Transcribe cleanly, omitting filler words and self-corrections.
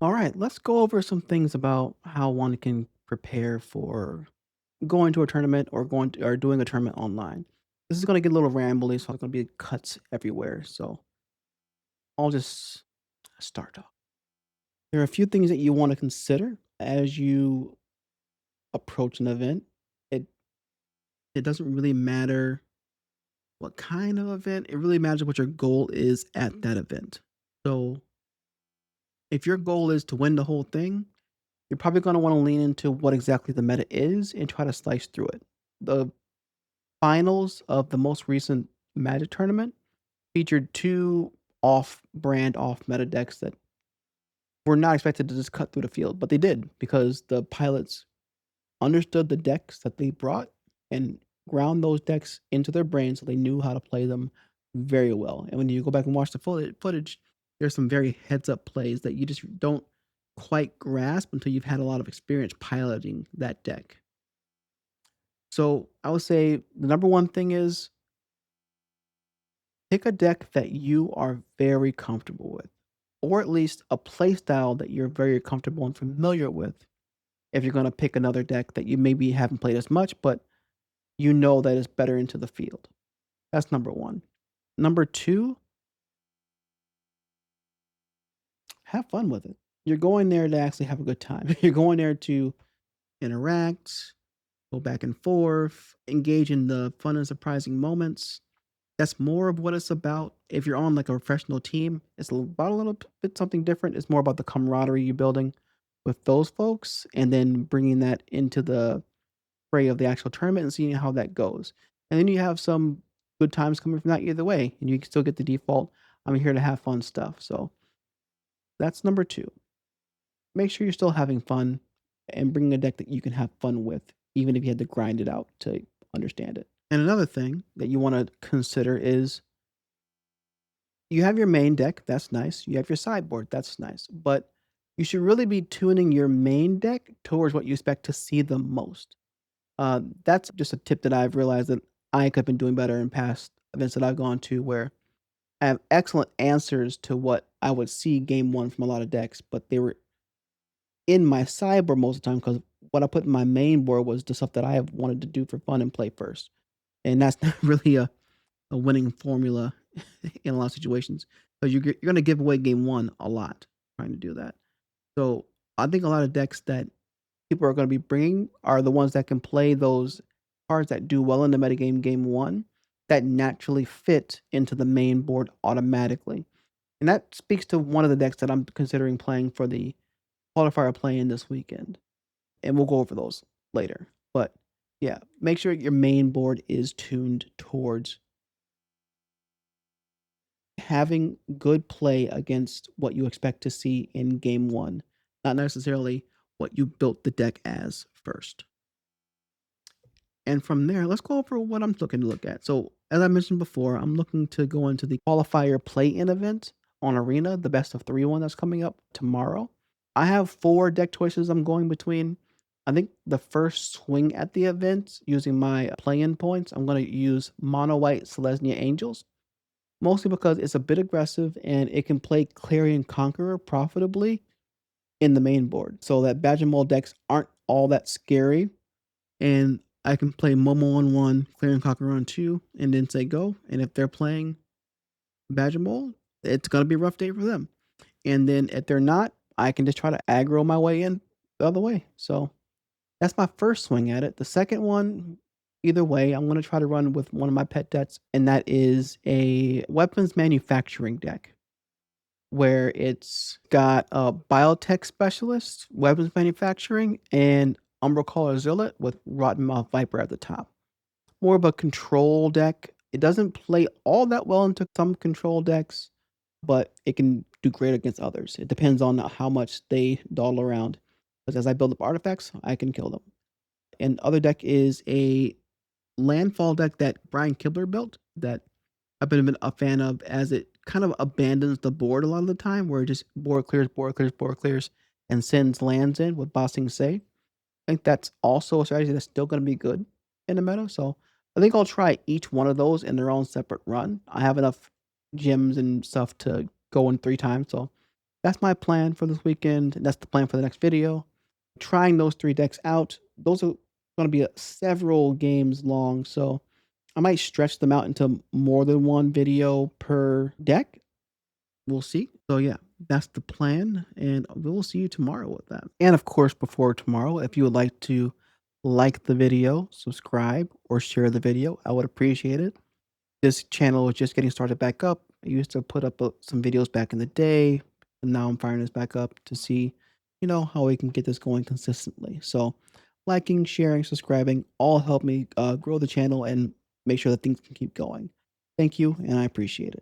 All right, let's go over some things about how one can prepare for going to a tournament or doing a tournament online. This is going to get a little rambly, so there's going to be cuts everywhere. So I'll just start off. There are a few things that you want to consider as you approach an event. It it doesn't really matter what kind of event. It really matters what your goal is at that event. So if your goal is to win the whole thing, you're probably gonna wanna lean into what exactly the meta is and try to slice through it. The finals of the most recent Magic tournament featured 2 off-brand, off-meta decks that were not expected to just cut through the field, but they did because the pilots understood the decks that they brought and ground those decks into their brain so they knew how to play them very well. And when you go back and watch the footage, there's some very heads up plays that you just don't quite grasp until you've had a lot of experience piloting that deck. So I would say the number one thing is pick a deck that you are very comfortable with, or at least a play style that you're very comfortable and familiar with. If you're going to pick another deck that you maybe haven't played as much, but you know that is better into the field. That's number one. Number two, have fun with it. You're going there to actually have a good time. You're going there to interact, go back and forth, engage in the fun and surprising moments. That's more of what it's about. If you're on like a professional team, it's about a little bit something different. It's more about the camaraderie you're building with those folks and then bringing that into the fray of the actual tournament and seeing how that goes. And then you have some good times coming from that either way, and you can still get the default, "I'm here to have fun" stuff. So that's number 2. Make sure you're still having fun and bringing a deck that you can have fun with, even if you had to grind it out to understand it. And another thing that you wanna consider is you have your main deck, that's nice. You have your sideboard, that's nice. But you should really be tuning your main deck towards what you expect to see the most. That's just a tip that I've realized that I could have been doing better in past events that I've gone to where I have excellent answers to what I would see game 1 from a lot of decks, but they were in my sideboard most of the time because what I put in my main board was the stuff that I have wanted to do for fun and play first. And that's not really a winning formula in a lot of situations because you're gonna give away game 1 a lot trying to do that. So, I think a lot of decks that people are gonna be bringing are the ones that can play those cards that do well in the metagame game 1 that naturally fit into the main board automatically. And that speaks to one of the decks that I'm considering playing for the Qualifier Play-in this weekend, and we'll go over those later. But, yeah, make sure your main board is tuned towards having good play against what you expect to see in game 1, not necessarily what you built the deck as first. And from there, let's go over what I'm looking to look at. So, as I mentioned before, I'm looking to go into the Qualifier Play-in event on Arena, the best of 3 one that's coming up tomorrow. I have 4 deck choices I'm going between. I think the first swing at the event using my play-in points, I'm gonna use Mono White Selesnya Angels, mostly because it's a bit aggressive and it can play Clarion Conqueror profitably in the main board. So that Badger Mole decks aren't all that scary and I can play Momo on 1, Clarion Conqueror on 2, and then say go. And if they're playing Badger Mole, it's gonna be a rough day for them. And then if they're not, I can just try to aggro my way in the other way. So that's my first swing at it. The second one, either way, I'm gonna try to run with one of my pet decks, and that is a weapons manufacturing deck where it's got a biotech specialist, weapons manufacturing, and Umbral Caller Zealot with Rotten Mouth Viper at the top. More of a control deck. It doesn't play all that well into some control decks, but it can do great against others. It depends on how much they dawdle around. Because as I build up artifacts, I can kill them. And other deck is a landfall deck that Brian Kibler built that I've been a fan of as it kind of abandons the board a lot of the time, where it just board clears, and sends lands in with Bossing Say. I think that's also a strategy that's still gonna be good in the meta, so I think I'll try each one of those in their own separate run. I have enough gems and stuff to go in 3 times, so that's my plan for this weekend, and that's the plan for the next video. Trying those 3 decks out. Those are gonna be, several games long, so I might stretch them out into more than 1 video per deck. We'll see. So, yeah, that's the plan, and we'll see you tomorrow with that. And, of course, before tomorrow, if you would like to like the video, subscribe, or share the video, I would appreciate it. This channel is just getting started back up. I used to put up, some videos back in the day, and now I'm firing this back up to see, how we can get this going consistently. So, liking, sharing, subscribing, all help me, grow the channel and make sure that things can keep going. Thank you, and I appreciate it.